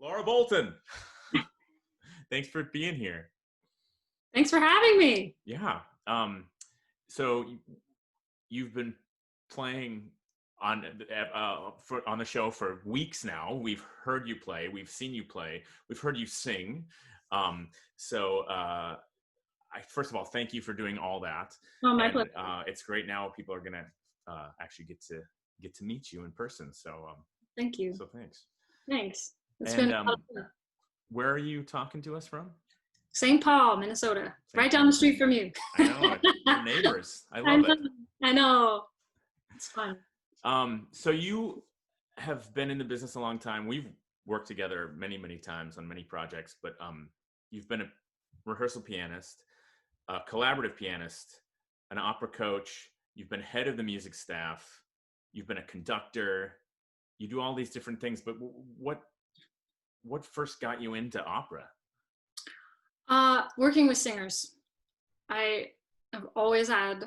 Laura Bolton. Thanks for being here. Thanks for having me. Yeah. So you've been playing on the show for weeks now. We've heard you play. We've seen you play. We've heard you sing. First of all, thank you for doing all that. Oh, my pleasure. It's great now. People are gonna actually get to meet you in person. So thank you. So thanks. Thanks. It's been a lot of fun. Where are you talking to us from? St. Paul, Minnesota. Right down the street from you. I know. We're neighbors. I love it. I know. It's fun. So you have been in the business a long time. We've worked together many, many times on many projects, but you've been a rehearsal pianist, a collaborative pianist, an opera coach. You've been head of the music staff. You've been a conductor. You do all these different things, but what first got you into opera? Working with singers. I have always had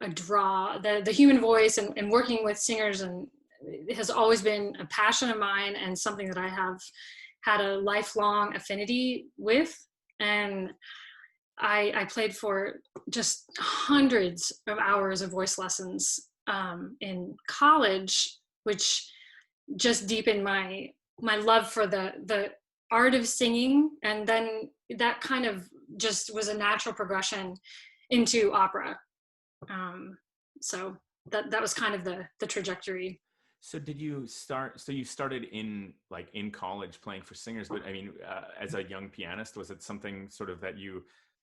a draw, the human voice and working with singers, and it has always been a passion of mine and something that I have had a lifelong affinity with. And I played for just hundreds of hours of voice lessons in college, which just deepened my love for the art of singing. And then that kind of just was a natural progression into opera. So that was kind of the trajectory. So did you start, so you started in college playing for singers, but I mean, as a young pianist, was it something sort of that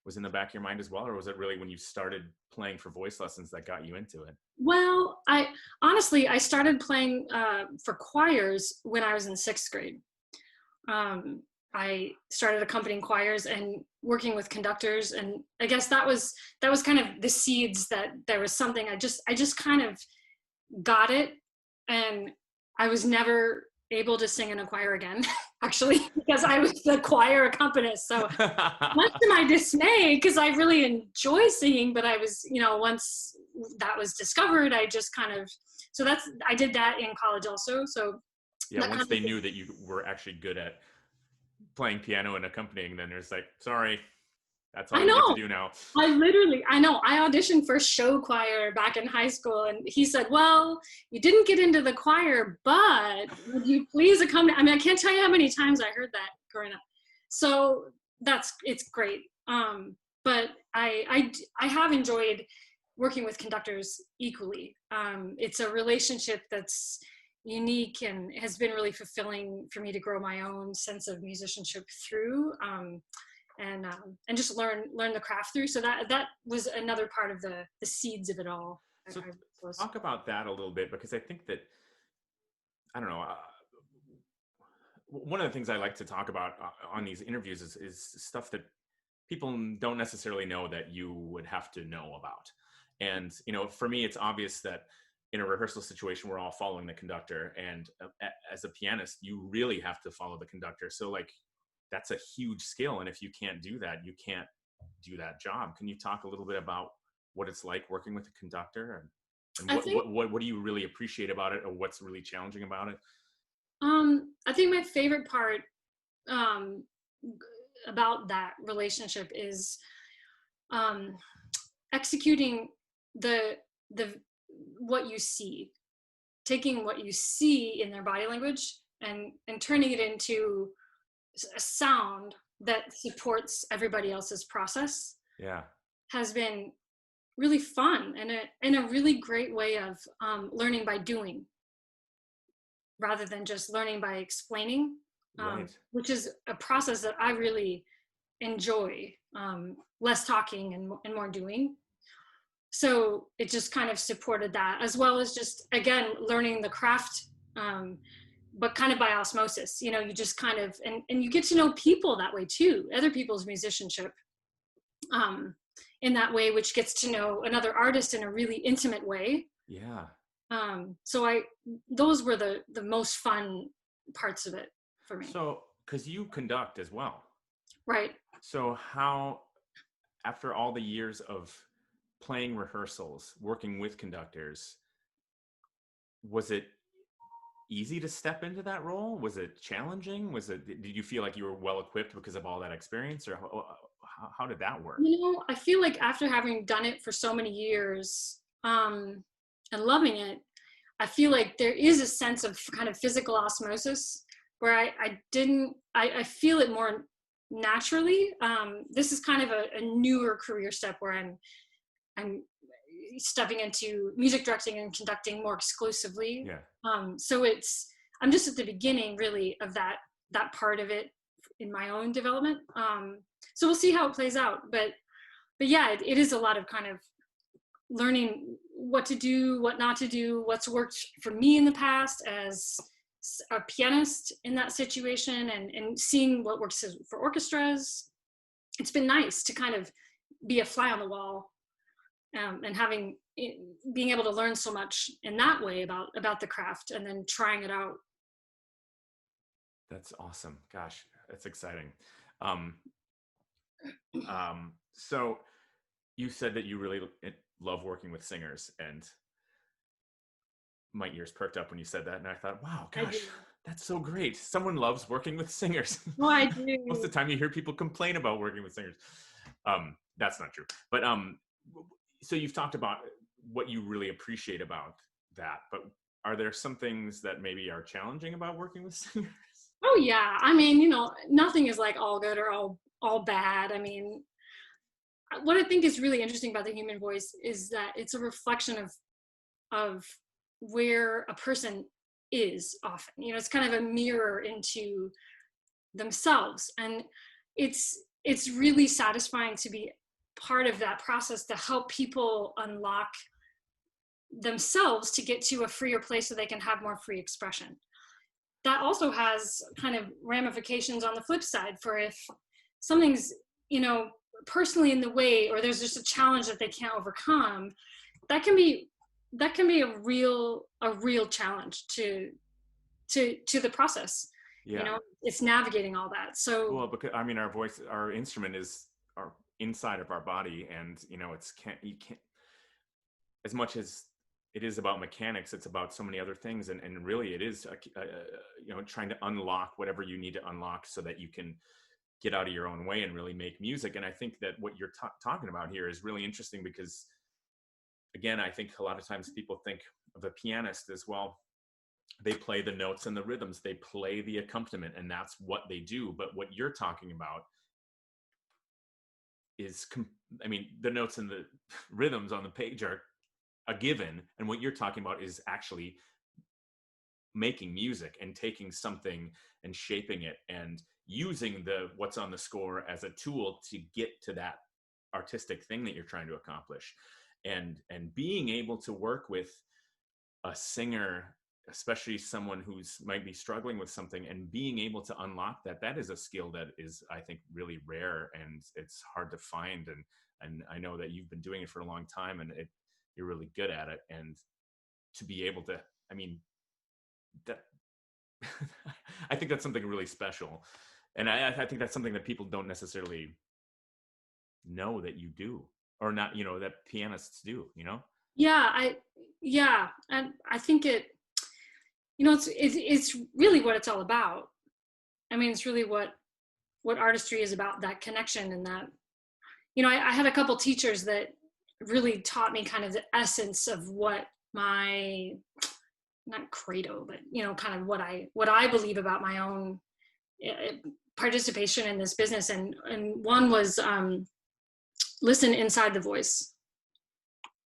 was in the back of your mind as well? Or was it really when you started playing for voice lessons that got you into it? Well, I started playing for choirs when I was in 6th grade. I started accompanying choirs and working with conductors, and I guess that was kind of the seeds that there was something I just kind of got it, and I was never able to sing in a choir again, actually, because I was the choir accompanist. So much to my dismay, because I really enjoy singing, but I was, once that was discovered, I just kind of, I did that in college also. So yeah, once they knew that you were actually good at playing piano and accompanying, then there's sorry, that's all you get to do now. I auditioned for show choir back in high school, and he said, well, you didn't get into the choir, but would you please accompany? I mean, I can't tell you how many times I heard that growing up. So it's great. But I have enjoyed working with conductors equally. It's a relationship that's unique and has been really fulfilling for me to grow my own sense of musicianship through, and just learn the craft through. So that was another part of the seeds of it all. So talk about that a little bit, because I think that, I don't know, one of the things I like to talk about on these interviews is stuff that people don't necessarily know that you would have to know about. And, for me, it's obvious that in a rehearsal situation, we're all following the conductor. And as a pianist, you really have to follow the conductor. So that's a huge skill. And if you can't do that, you can't do that job. Can you talk a little bit about what it's like working with a conductor, and what do you really appreciate about it, or what's really challenging about it? I think my favorite part about that relationship is executing what you see, taking what you see in their body language and turning it into a sound that supports everybody else's process. Yeah, has been really fun and a really great way of learning by doing, rather than just learning by explaining, right. Which is a process that I really enjoy. Less talking and more doing. So it just kind of supported that, as well as just, again, learning the craft, but kind of by osmosis. You just kind of, and you get to know people that way too, other people's musicianship in that way, which gets to know another artist in a really intimate way. Yeah. So those were the most fun parts of it for me. So, because you conduct as well. Right. So how, after all the years of playing rehearsals, working with conductors, was it easy to step into that role? Was it challenging? Did you feel like you were well equipped because of all that experience, or how did that work? I feel like after having done it for so many years, and loving it, I feel like there is a sense of kind of physical osmosis where I feel it more naturally. This is kind of a newer career step where I'm stepping into music directing and conducting more exclusively. Yeah. So I'm just at the beginning really of that part of it in my own development. So we'll see how it plays out. But yeah, it is a lot of kind of learning what to do, what not to do, what's worked for me in the past as a pianist in that situation, and seeing what works for orchestras. It's been nice to kind of be a fly on the wall, and being able to learn so much in that way about the craft and then trying it out. That's awesome. Gosh, that's exciting. Um, so you said that you really love working with singers, and my ears perked up when you said that, and I thought, wow, gosh, that's so great. Someone loves working with singers. Oh, I do. Most of the time you hear people complain about working with singers. That's not true. But so you've talked about what you really appreciate about that, but are there some things that maybe are challenging about working with singers? Oh yeah. I mean, nothing is like all good or all bad. I mean, what I think is really interesting about the human voice is that it's a reflection of where a person is often. It's kind of a mirror into themselves, and it's really satisfying to be part of that process to help people unlock themselves to get to a freer place so they can have more free expression. That also has kind of ramifications on the flip side for if something's personally in the way, or there's just a challenge that they can't overcome. That can be a real challenge to the process. Yeah. It's navigating all that. So well, because I mean, our instrument is our inside of our body, and you can't, as much as it is about mechanics, it's about so many other things, and really it is trying to unlock whatever you need to unlock so that you can get out of your own way and really make music. And I think that what you're talking about here is really interesting, because again, I think a lot of times people think of a pianist as, well, they play the notes and the rhythms, they play the accompaniment, and that's what they do. But what you're talking about is the notes and the rhythms on the page are a given, and what you're talking about is actually making music and taking something and shaping it and using what's on the score as a tool to get to that artistic thing that you're trying to accomplish. And being able to work with a singer, especially someone who's might be struggling with something, and being able to unlock that is a skill that is, I think, really rare, and it's hard to find. And I know that you've been doing it for a long time, and you're really good at it. And to be able to, that I think that's something really special. And I think that's something that people don't necessarily know that you do, or not, that pianists do, Yeah, and I think it's really what it's all about. I mean, it's really what artistry is about, that connection. And that, I had a couple teachers that really taught me kind of the essence of what my, not credo, but kind of what I believe about my own participation in this business. And one was listen inside the voice.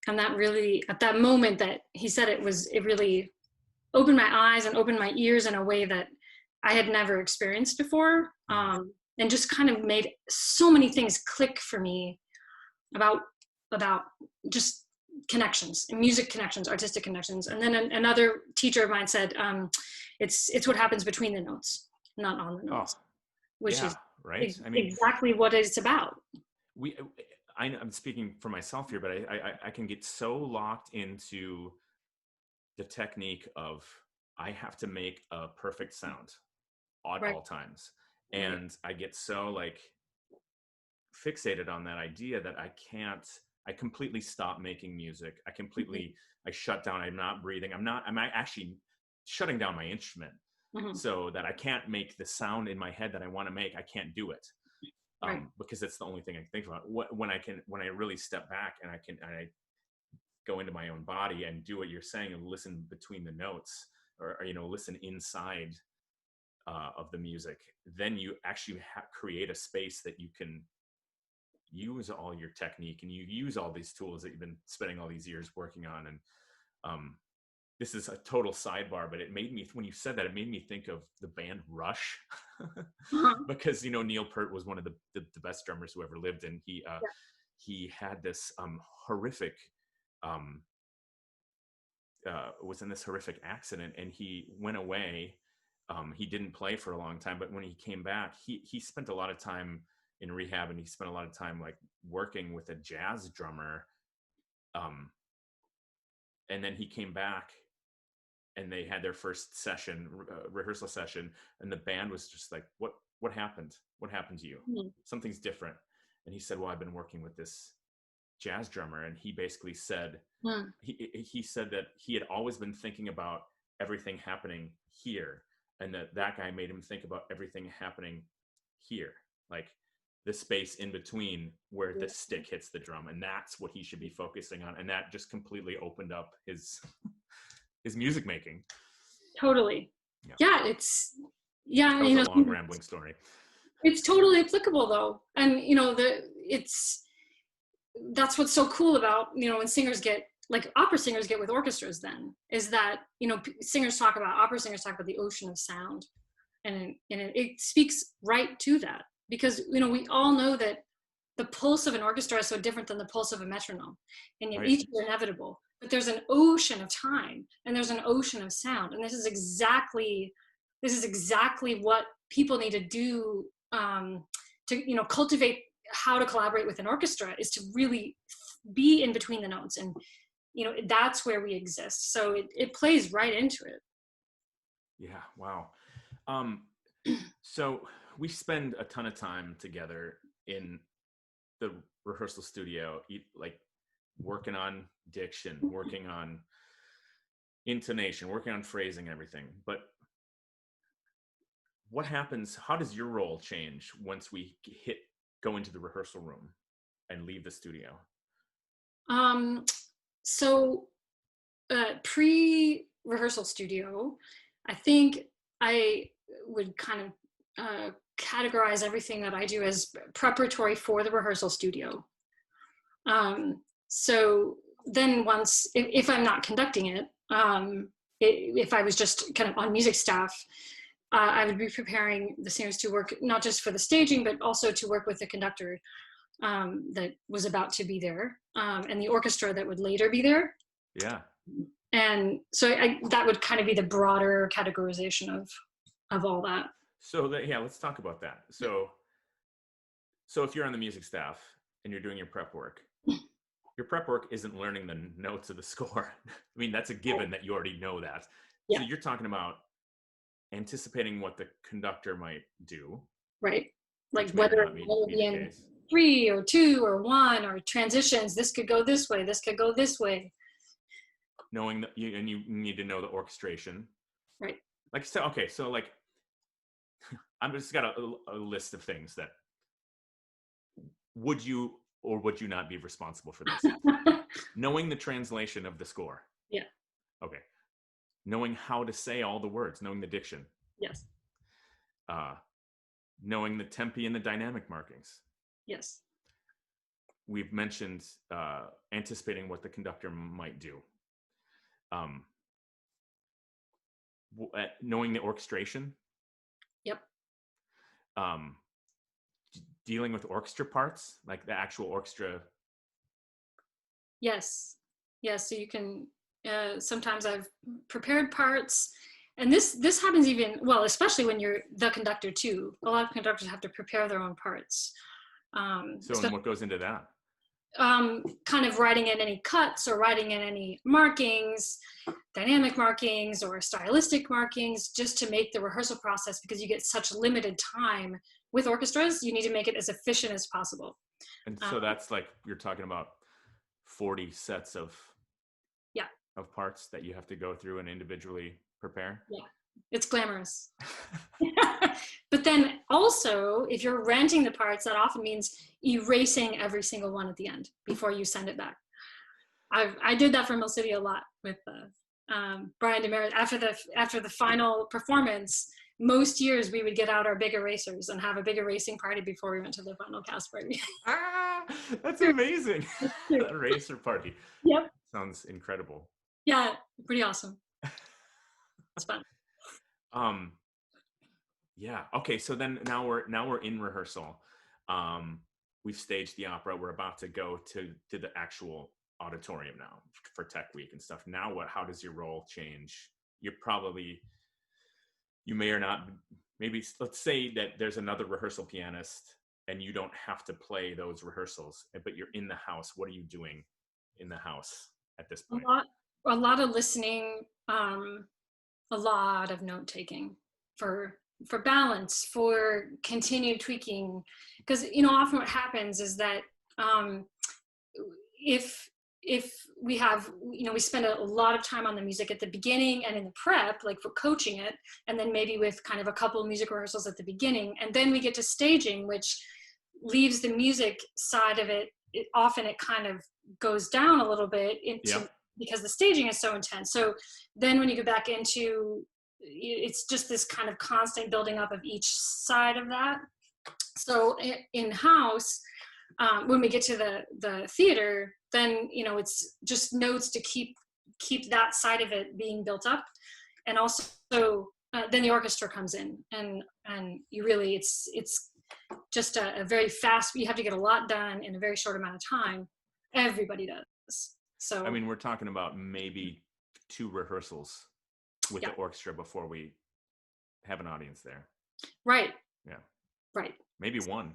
And that really, at that moment that he said it really opened my eyes and opened my ears in a way that I had never experienced before. And just kind of made so many things click for me about just connections, music connections, artistic connections. And then another teacher of mine said, it's what happens between the notes, not on the notes, which is right. Exactly what it's about. I'm speaking for myself here, but I can get so locked into the technique of, I have to make a perfect sound at all times. And I get so fixated on that idea that I completely stop making music. I shut down. I'm not breathing. I'm actually shutting down my instrument Mhm. so that I can't make the sound in my head that I want to make. I can't do it. Right. Because it's the only thing I can think about. When I really step back and I go into my own body and do what you're saying and listen between the notes, or listen inside of the music, then you actually create a space that you can use all your technique, and you use all these tools that you've been spending all these years working on. And this is a total sidebar, but it made me, when you said that, it made me think of the band Rush. Uh-huh. Because Neil Peart was one of the best drummers who ever lived, and he had this horrific was in this horrific accident, and he went away. He didn't play for a long time, but when he came back, he spent a lot of time in rehab, and he spent a lot of time like working with a jazz drummer. And then he came back, and they had their first session, rehearsal session, and the band was just like, what happened? What happened to you? Mm-hmm. Something's different. And he said, well, I've been working with this jazz drummer. And he basically said, he said that he had always been thinking about everything happening here, and that guy made him think about everything happening here, like the space in between where the stick hits the drum, and that's what he should be focusing on. And that just completely opened up his music making. Totally. Yeah, it's that was a long rambling story. It's totally applicable though, and that's what's so cool about when singers get, like opera singers get with orchestras, then is that opera singers talk about the ocean of sound, and it speaks right to that, because we all know that the pulse of an orchestra is so different than the pulse of a metronome, and right. Each is inevitable, but there's an ocean of time and there's an ocean of sound, and this is exactly what people need to do to cultivate how to collaborate with an orchestra, is to really be in between the notes, and that's where we exist. So it plays right into it. Yeah. Wow. So we spend a ton of time together in the rehearsal studio, like working on diction, working on intonation, working on phrasing, everything. But what happens? How does your role change once we go into the rehearsal room and leave the studio? So pre-rehearsal studio, I think I would kind of categorize everything that I do as preparatory for the rehearsal studio. So then once, if I'm not conducting it, if I was just kind of on music staff, I would be preparing the singers to work not just for the staging, but also to work with the conductor that was about to be there, and the orchestra that would later be there. Yeah. And so that would kind of be the broader categorization of all that. So let's talk about that. So if you're on the music staff and you're doing your prep work isn't learning the notes of the score. I mean, that's a given that you already know that. Yeah. So you're talking about anticipating what the conductor might do. Right. Like whether it will be in 3 or 2 or 1, or transitions. This could go this way. This could go this way. Knowing that you need to know the orchestration. Right. Like, so, okay. So like, I've just got a list of things that would you or would you not be responsible for this? Knowing the translation of the score. Yeah. Okay. Knowing how to say all the words, knowing the diction. Yes. Knowing the tempi and the dynamic markings. Yes. We've mentioned anticipating what the conductor might do. Knowing the orchestration. Yep. Dealing with orchestra parts, like the actual orchestra. Yes. So you can, sometimes I've prepared parts, and this happens even, well, especially when you're the conductor too. A lot of conductors have to prepare their own parts. So what goes into that? Kind of writing in any cuts, or writing in any markings, dynamic markings or stylistic markings, just to make the rehearsal process, because you get such limited time with orchestras, you need to make it as efficient as possible. And so that's like, you're talking about 40 sets of parts that you have to go through and individually prepare. Yeah, it's glamorous. But then also, if you're renting the parts, that often means erasing every single one at the end before you send it back. I did that for Mill City a lot with Brian Demarais. After the final performance, most years we would get out our big erasers and have a big erasing party before we went to the final cast party. That's amazing. Eraser party. Yep. Sounds incredible. Yeah, pretty awesome. It's fun. Yeah. Okay. So then now we're in rehearsal. We've staged the opera. We're about to go to the actual auditorium now for Tech Week and stuff. Now how does your role change? You may or not, maybe let's say that there's another rehearsal pianist and you don't have to play those rehearsals, but you're in the house. What are you doing in the house at this point? A lot of listening, a lot of note taking for balance, for continued tweaking, because often what happens is that if we have we spend a lot of time on the music at the beginning and in the prep, like for coaching it, and then maybe with kind of a couple of music rehearsals at the beginning, and then we get to staging, which leaves the music side of it often it kind of goes down a little bit because the staging is so intense. So then when you go back into, it's just this kind of constant building up of each side of that. So in-house, when we get to the theater, then it's just notes to keep that side of it being built up, and also then the orchestra comes in, and you really it's just a very fast. You have to get a lot done in a very short amount of time. Everybody does. So I mean, we're talking about maybe 2 rehearsals with the orchestra before we have an audience there. Right. Yeah. Right. Maybe 1.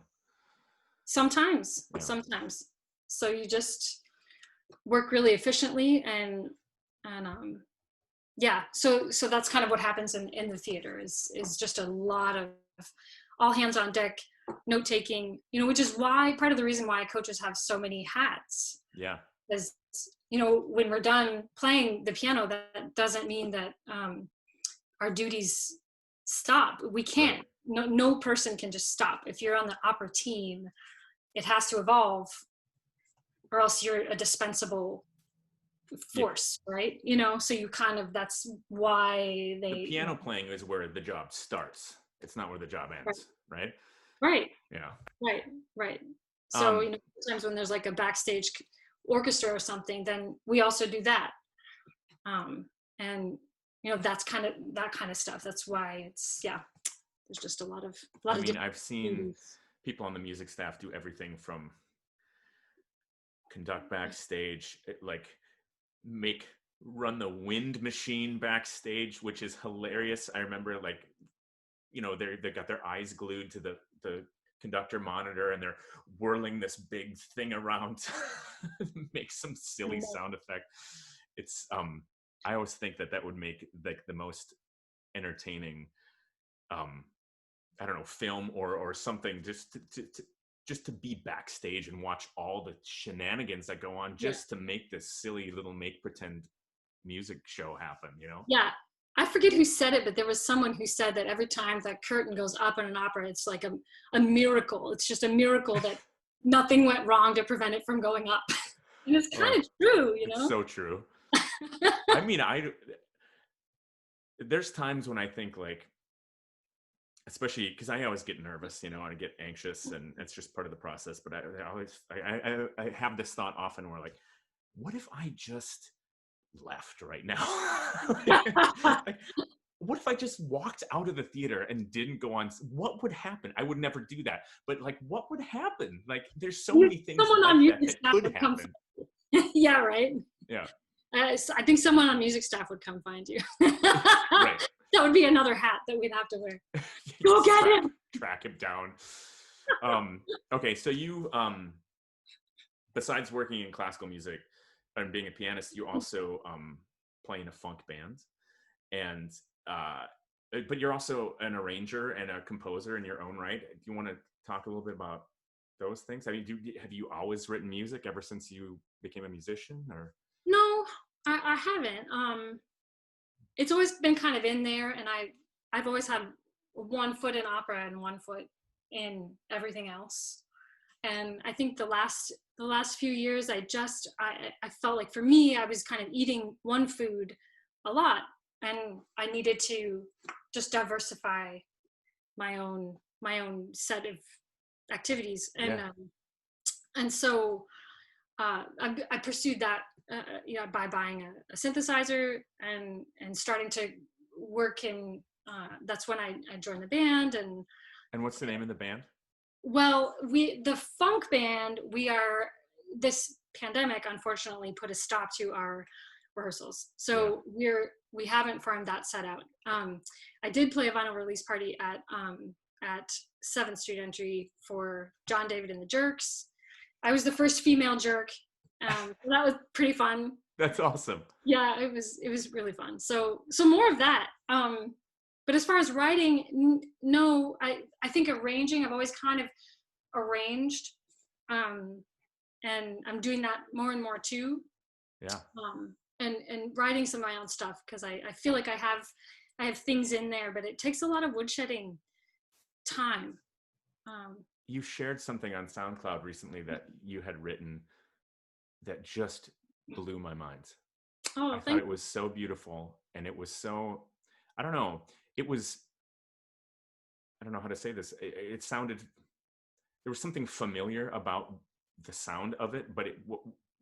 Sometimes. So you just work really efficiently and so that's kind of what happens in the theater is just a lot of all hands on deck, note taking, which is why part of the reason why coaches have so many hats. Yeah. Is when we're done playing the piano, that doesn't mean that our duties stop. We can't. Right. No person can just stop. If you're on the opera team, it has to evolve, or else you're a dispensable force, right? So you kind of, that's why the piano playing is where the job starts. It's not where the job ends, right? Right. Yeah. Right. So sometimes when there's like a backstage orchestra or something, then we also do that, and that's that kind of stuff. That's why it's there's just a lot of I've seen people on the music staff do everything from conduct backstage, like run the wind machine backstage, which is hilarious. I remember they got their eyes glued to the conductor monitor and they're whirling this big thing around to make some silly sound effect. It's I always think that would make like the most entertaining I don't know, film or something, just to be backstage and watch all the shenanigans that go on just to make this silly little make pretend music show happen, Yeah. I forget who said it, but there was someone who said that every time that curtain goes up in an opera, it's like a miracle. It's just a miracle that nothing went wrong to prevent it from going up. And it's kind of true, It's so true. I mean, there's times when I think like, especially because I always get nervous, and I get anxious, and it's just part of the process. But I have this thought often where like, what if I just left right now? Like, what if I just walked out of the theater and didn't go on? What would happen? I would never do that. But like, what would happen? Like, there's so many things that could happen. Yeah, right. Yeah. I think someone on music staff would come find you. Right. That would be another hat that we'd have to wear. Go get him. Track him down. Okay, so you, besides working in classical music and being a pianist, you also play in a funk band, and but you're also an arranger and a composer in your own right. Do you want to talk a little bit about those things? I mean, have you always written music ever since you became a musician, or? No, I haven't. it's always been kind of in there, and I've always had one foot in opera and one foot in everything else. And I think the last few years, I felt like for me, I was kind of eating one food a lot, and I needed to just diversify my own set of activities. Yeah. And so I pursued that, by buying a synthesizer and starting to work in. That's when I joined the band. And what's the name of the band? Well, the funk band, this pandemic unfortunately put a stop to our rehearsals. So we haven't farmed that set out. I did play a vinyl release party at 7th Street Entry for John David and the Jerks. I was the first female jerk. That was pretty fun. That's awesome. Yeah, it was really fun. So more of that. But as far as writing, no, I think arranging, I've always kind of arranged, and I'm doing that more and more too. Yeah. And writing some of my own stuff, because I feel like I have things in there, but it takes a lot of woodshedding time. You shared something on SoundCloud recently that you had written that just blew my mind. Oh, I thought it was so beautiful, and it was so, I don't know, I don't know how to say this. It sounded, there was something familiar about the sound of it, but it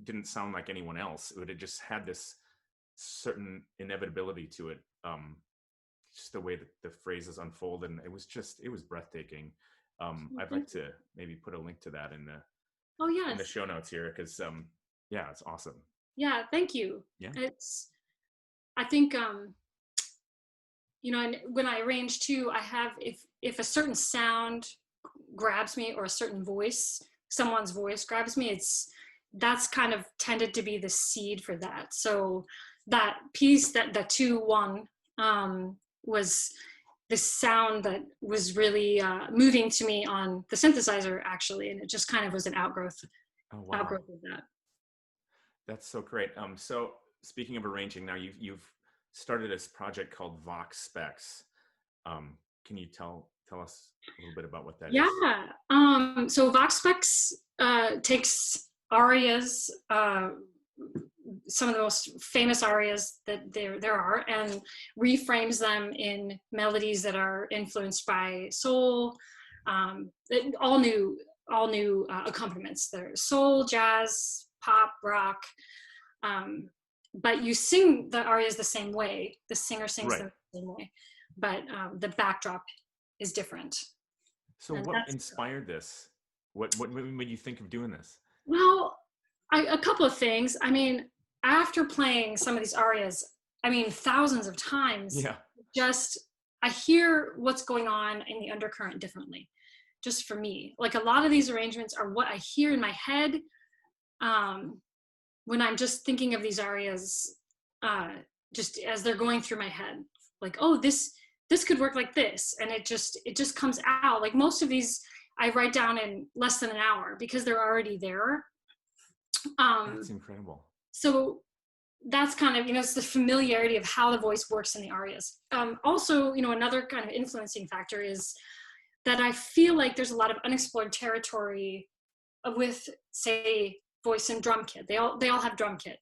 didn't sound like anyone else. It just had this certain inevitability to it. Just the way that the phrases unfolded, and it was breathtaking. I'd like to maybe put a link to that in the show notes here, because it's awesome. Yeah, thank you. Yeah. I think and when I arrange too, I have, if a certain sound grabs me, or a certain voice, someone's voice grabs me, that's kind of tended to be the seed for that. So that piece, that the 2-1, was this sound that was really moving to me on the synthesizer, actually, and it just kind of was an outgrowth of that. That's so great. So speaking of arranging, now you've started this project called Vox Fix. Can you tell us a little bit about what that is? Yeah. So Vox Fix takes arias, some of the most famous arias that there are, and reframes them in melodies that are influenced by soul, all new accompaniments. There's soul, jazz, pop, rock, but you sing the arias the same way. The singer sings them the same way, but the backdrop is different. So what inspired this? What made you think of doing this? Well, a couple of things. I mean, after playing some of these arias, thousands of times, I hear what's going on in the undercurrent differently, just for me. Like, a lot of these arrangements are what I hear in my head when I'm just thinking of these arias, just as they're going through my head. Like, oh, this could work like this, and it just comes out. Like, most of these I write down in less than an hour because they're already there. That's incredible. So that's kind of, it's the familiarity of how the voice works in the arias. Also, another kind of influencing factor is that I feel like there's a lot of unexplored territory with, say, voice and drum kit. They all have drum kit.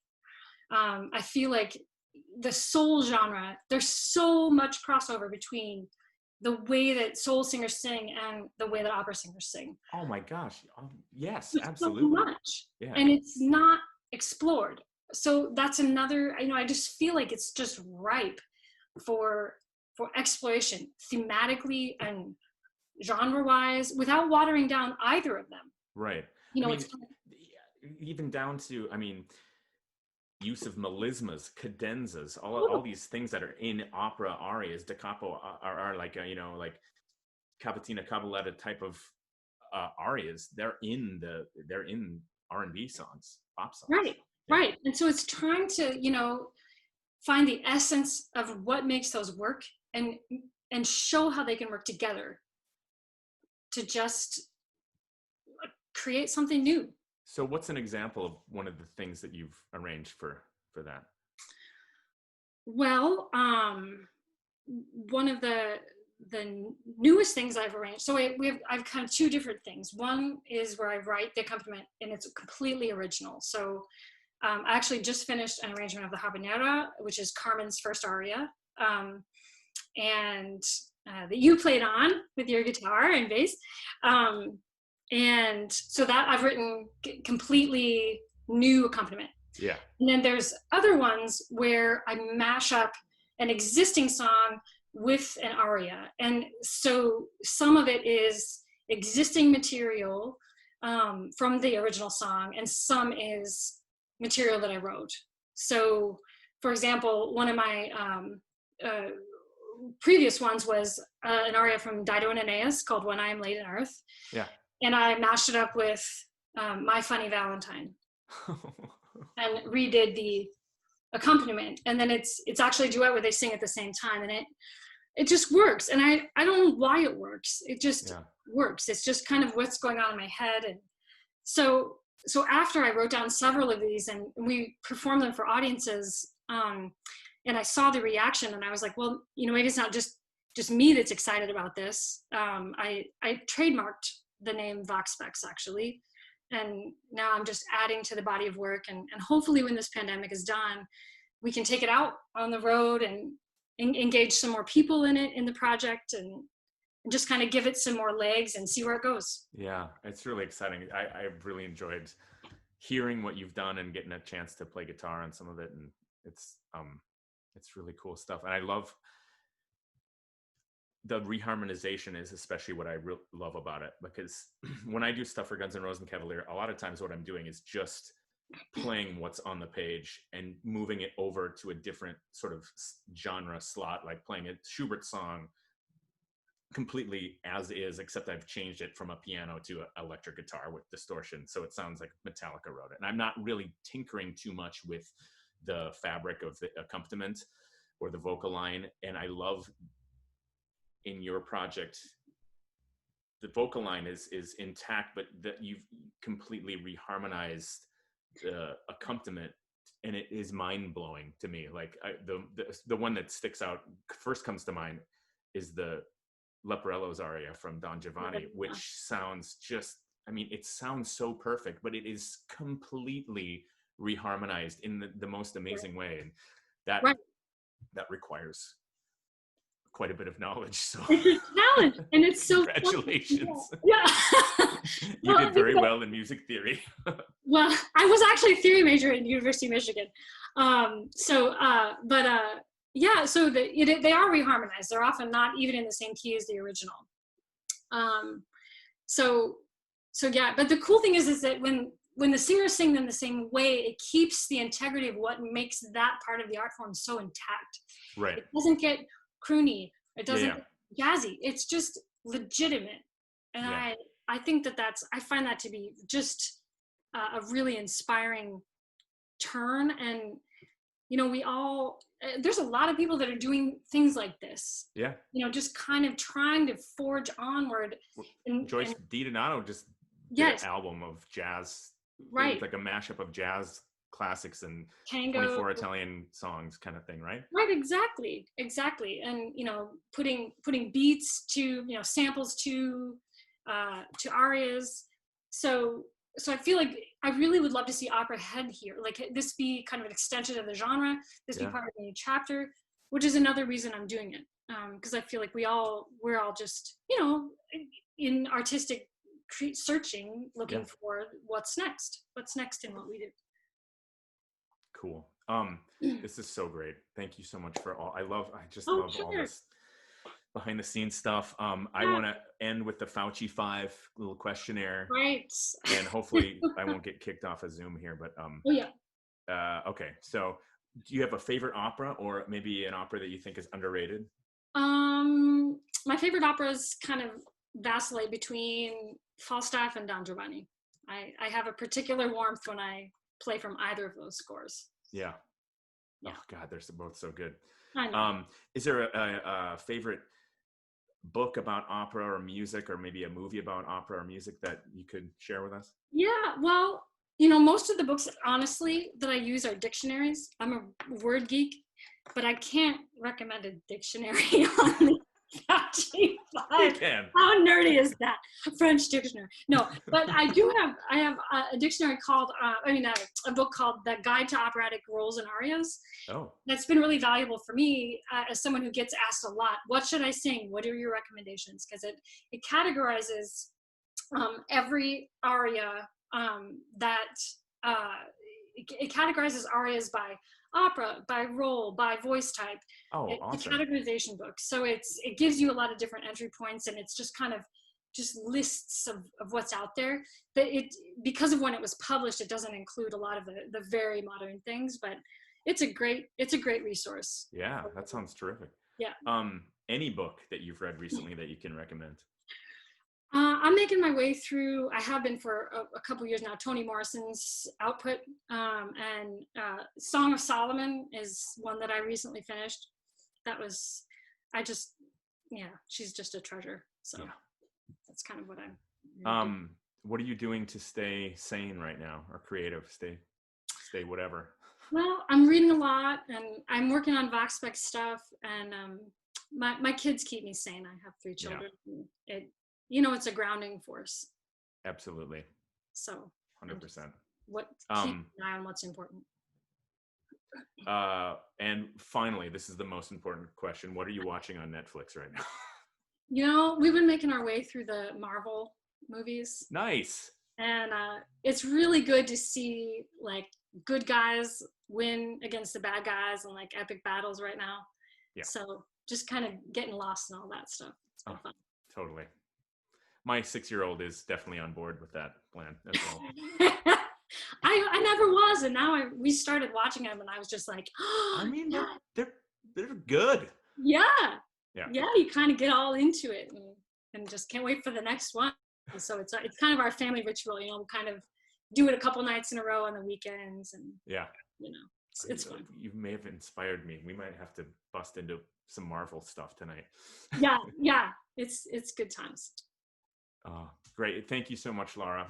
I feel like the soul genre, there's so much crossover between the way that soul singers sing and the way that opera singers sing. Oh my gosh. Yes, There's absolutely. So much. Yeah. And it's not explored. So that's another, I just feel like it's just ripe for exploration, thematically and genre-wise, without watering down either of them. Right. Even down to, use of melismas, cadenzas, all these things that are in opera arias, da capo are like, like cavatina, cabaletta type of arias. They're in R&B songs, pop songs. Right. Yeah. Right. And so it's trying to, find the essence of what makes those work and show how they can work together to just create something new. So what's an example of one of the things that you've arranged for that? Well, one of the newest things I've arranged. So I've kind of two different things. One is where I write the accompaniment and it's completely original. So I actually just finished an arrangement of the Habanera, which is Carmen's first aria, and that you played on with your guitar and bass. And so that I've written completely new accompaniment. Yeah. And then there's other ones where I mash up an existing song with an aria. And so some of it is existing material from the original song, and some is material that I wrote. So, for example, one of my previous ones was an aria from Dido and Aeneas called When I Am Laid in Earth. Yeah. And I mashed it up with My Funny Valentine and redid the accompaniment. And then it's actually a duet where they sing at the same time, and it just works. And I don't know why it works. It just works. It's just kind of what's going on in my head. And so after I wrote down several of these and we performed them for audiences, and I saw the reaction, and I was like, well, maybe it's not just me that's excited about this. I trademarked the name Vox Fix, actually. And now I'm just adding to the body of work. And hopefully when this pandemic is done, we can take it out on the road and engage some more people in it, in the project, and just kind of give it some more legs and see where it goes. Yeah, it's really exciting. I've really enjoyed hearing what you've done and getting a chance to play guitar on some of it. And it's really cool stuff. And I love the reharmonization is especially what I love about it, because when I do stuff for Guns N' Roses and Cavalier, a lot of times what I'm doing is just playing what's on the page and moving it over to a different sort of genre slot, like playing a Schubert song completely as is, except I've changed it from a piano to an electric guitar with distortion, so it sounds like Metallica wrote it. And I'm not really tinkering too much with the fabric of the accompaniment or the vocal line. And I love in your project, the vocal line is intact, but that you've completely reharmonized the accompaniment, and it is mind-blowing to me. Like the one that sticks out first comes to mind is the Leporello's aria from Don Giovanni, which sounds just, it sounds so perfect, but it is completely reharmonized in the most amazing way. And that requires quite a bit of knowledge. So it's a challenge, and it's so congratulations. Yeah. You did very well in music theory. Well, I was actually a theory major at University of Michigan. So they are reharmonized. They're often not even in the same key as the original. So but the cool thing is that when the singers sing them the same way, it keeps the integrity of what makes that part of the art form so intact. Right. It doesn't get croony. It doesn't get jazzy. It's just legitimate. And I think I find that to be just a really inspiring turn. And, there's a lot of people that are doing things like this. Yeah. Just kind of trying to forge onward. Joyce DiDonato just did an album of jazz. Right. Like a mashup of jazz classics and tango, 24 Italian songs kind of thing, right? Right, exactly. And putting beats to samples to arias. So I feel like I really would love to see opera head here, like this be kind of an extension of the genre, this be part of a new chapter, which is another reason I'm doing it, because I feel like we're all just in artistic searching, looking for what's next in what we do. Cool. This is so great. Thank you so much for all. I just love all this behind the scenes stuff. I want to end with the Fauci 5 little questionnaire. Right. And hopefully I won't get kicked off of Zoom here, but okay. So do you have a favorite opera, or maybe an opera that you think is underrated? My favorite operas kind of vacillate between Falstaff and Don Giovanni. I have a particular warmth when I play from either of those scores. Yeah. Oh God, they're both so good. I know. Is there a favorite book about opera or music, or maybe a movie about opera or music that you could share with us? Yeah, well, most of the books, honestly, that I use are dictionaries. I'm a word geek. but I can't recommend a dictionary on the You but can. how nerdy is that? French dictionary. No, but I have a dictionary called, a book called The Guide to Operatic Roles and Arias. Oh, That's been really valuable for me as someone who gets asked a lot, what should I sing? What are your recommendations? Because it categorizes every aria that it categorizes arias by opera, by role, by voice type. oh, It's a awesome. categorization book, so it gives you a lot of different entry points, and it's just kind of just lists of what's out there. But because of when it was published, it doesn't include a lot of the very modern things, but it's a great resource. Yeah, that sounds terrific. Yeah. Any book that you've read recently that you can recommend? I'm making my way through, I have been for a couple years now, Toni Morrison's output. And Song of Solomon is one that I recently finished. That was, she's just a treasure. So Yeah. that's kind of what I'm What are you doing to stay sane right now, or creative? Stay whatever. Well, I'm reading a lot, and I'm working on Vox Fix stuff, and my kids keep me sane. I have 3 children. Yeah. It's a grounding force. Absolutely. So 100%. Keep an eye on what's important. And finally, this is the most important question. What are you watching on Netflix right now? We've been making our way through the Marvel movies. Nice. And it's really good to see like good guys win against the bad guys and like epic battles right now. Yeah. So just kind of getting lost in all that stuff. It's been fun. Totally. My 6-year-old is definitely on board with that plan as well. I never was, and now we started watching them, and I was just like, I mean, they're good. Yeah. You kind of get all into it, and just can't wait for the next one. And so it's kind of our family ritual, we kind of do it a couple nights in a row on the weekends, and it's fun. You may have inspired me. We might have to bust into some Marvel stuff tonight. Yeah, it's good times. Great. Thank you so much, Lara.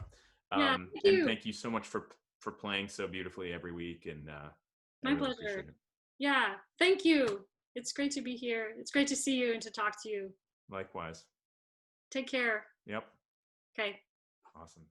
Thank you. And thank you so much for playing so beautifully every week. And my pleasure. Yeah, thank you. It's great to be here. It's great to see you and to talk to you. Likewise. Take care. Yep. Okay. Awesome.